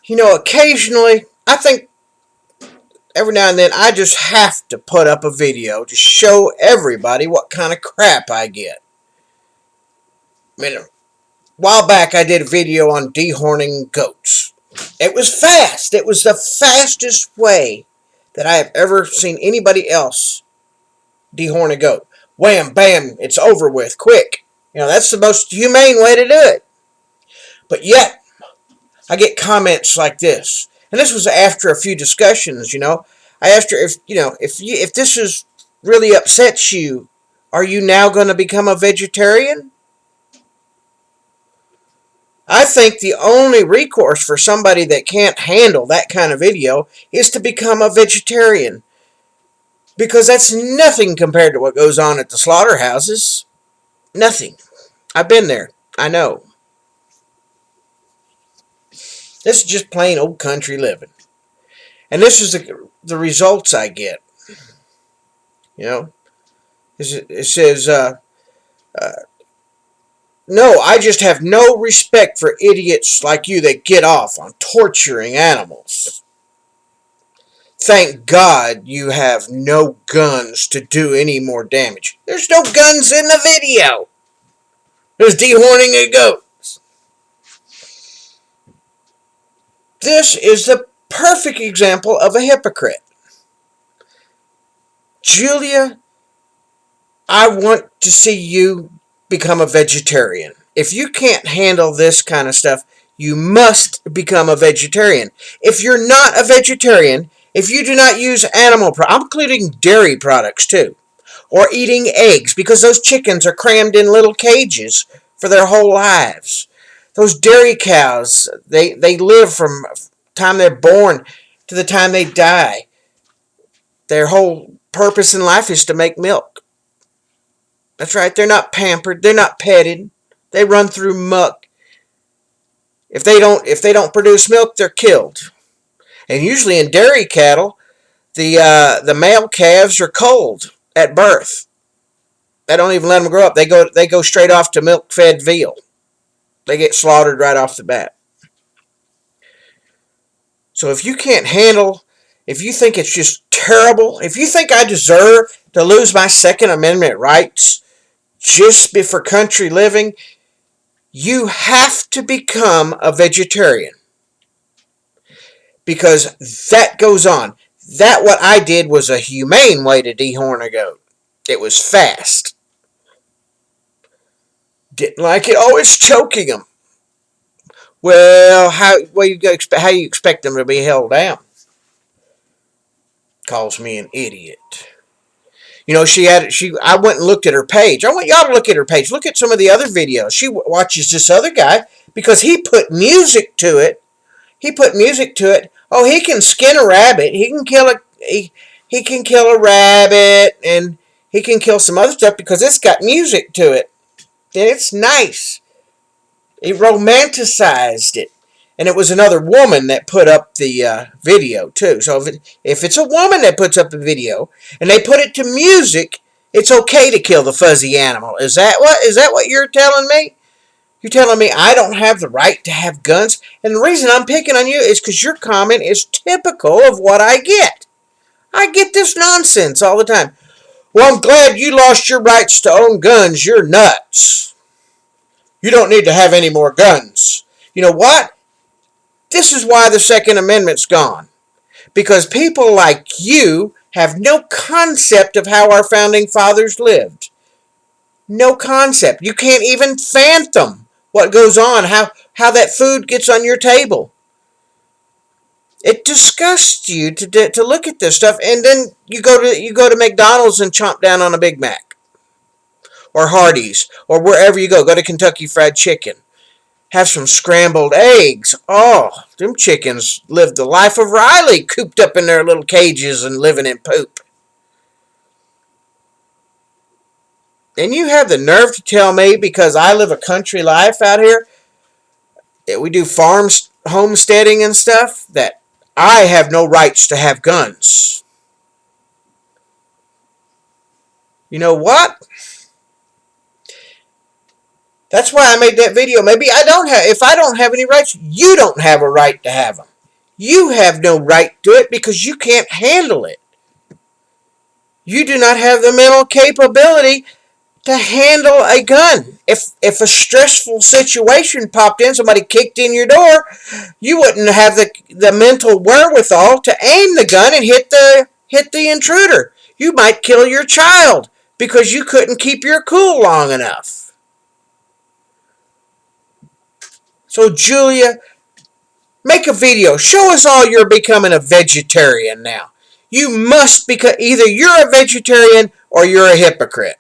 You know, occasionally, I think every now and then, I just have to put up a video to show everybody what kind of crap I get. I mean, a while back, I did a video on dehorning goats. It was fast. It was the fastest way that I have ever seen anybody else dehorn a goat. Wham, bam, it's over with, quick. You know, that's the most humane way to do it. But yet, I get comments like this. And this was after a few discussions, you know. I asked her if this is really upsets you, are you now going to become a vegetarian? I think the only recourse for somebody that can't handle that kind of video is to become a vegetarian. Because that's nothing compared to what goes on at the slaughterhouses. Nothing. I've been there. I know. This is just plain old country living. And this is the results I get. You know? It says, no, I just have no respect for idiots like you that get off on torturing animals. Thank God you have no guns to do any more damage. There's no guns in the video. There's dehorning a goat. This is the perfect example of a hypocrite. Julia, I want to see you become a vegetarian. If you can't handle this kind of stuff, you must become a vegetarian. If you're not a vegetarian, if you do not use animal products, I'm including dairy products too, or eating eggs, because those chickens are crammed in little cages for their whole lives. Those dairy cows, they live from the time they're born to the time they die. Their whole purpose in life is to make milk. That's right, they're not pampered, they're not petted. They run through muck. If they don't produce milk, they're killed. And usually in dairy cattle, the male calves are culled at birth. They don't even let them grow up. They go straight off to milk-fed veal. They get slaughtered right off the bat. So if you can't handle, if you think it's just terrible, if you think I deserve to lose my Second Amendment rights just for country living, you have to become a vegetarian. Because that goes on. That what I did was a humane way to dehorn a goat. It was fast. Didn't like it. Oh, it's choking them. Well, how you expect them to be held down? Calls me an idiot. You know, I went and looked at her page. I want y'all to look at her page. Look at some of the other videos. She watches this other guy because he put music to it. Oh, he can skin a rabbit. He can kill a rabbit, and he can kill some other stuff because it's got music to it. And it's nice. He romanticized it. And it was another woman that put up the video, too. So if it's a woman that puts up the video, and they put it to music, it's okay to kill the fuzzy animal. Is that what you're telling me? You're telling me I don't have the right to have guns? And the reason I'm picking on you is because your comment is typical of what I get. I get this nonsense all the time. Well, I'm glad you lost your rights to own guns. You're nuts. You don't need to have any more guns. You know what? This is why the Second Amendment's gone. Because people like you have no concept of how our founding fathers lived. No concept. You can't even fathom what goes on, how that food gets on your table. It disgusts you to look at this stuff, and then you go to McDonald's and chomp down on a Big Mac, or Hardee's, or wherever you go. Go to Kentucky Fried Chicken. Have some scrambled eggs. Oh, them chickens lived the life of Riley, cooped up in their little cages and living in poop. And you have the nerve to tell me, because I live a country life out here, that we do farms, homesteading and stuff, that I have no rights to have guns. You know what? That's why I made that video. Maybe if I don't have any rights, you don't have a right to have them. You have no right to it because you can't handle it. You do not have the mental capability to handle a gun. If a stressful situation popped in, somebody kicked in your door, you wouldn't have the mental wherewithal to aim the gun and hit the intruder. You might kill your child because you couldn't keep your cool long enough. So Julia, make a video. Show us all you're becoming a vegetarian now. You must become either you're a vegetarian or you're a hypocrite.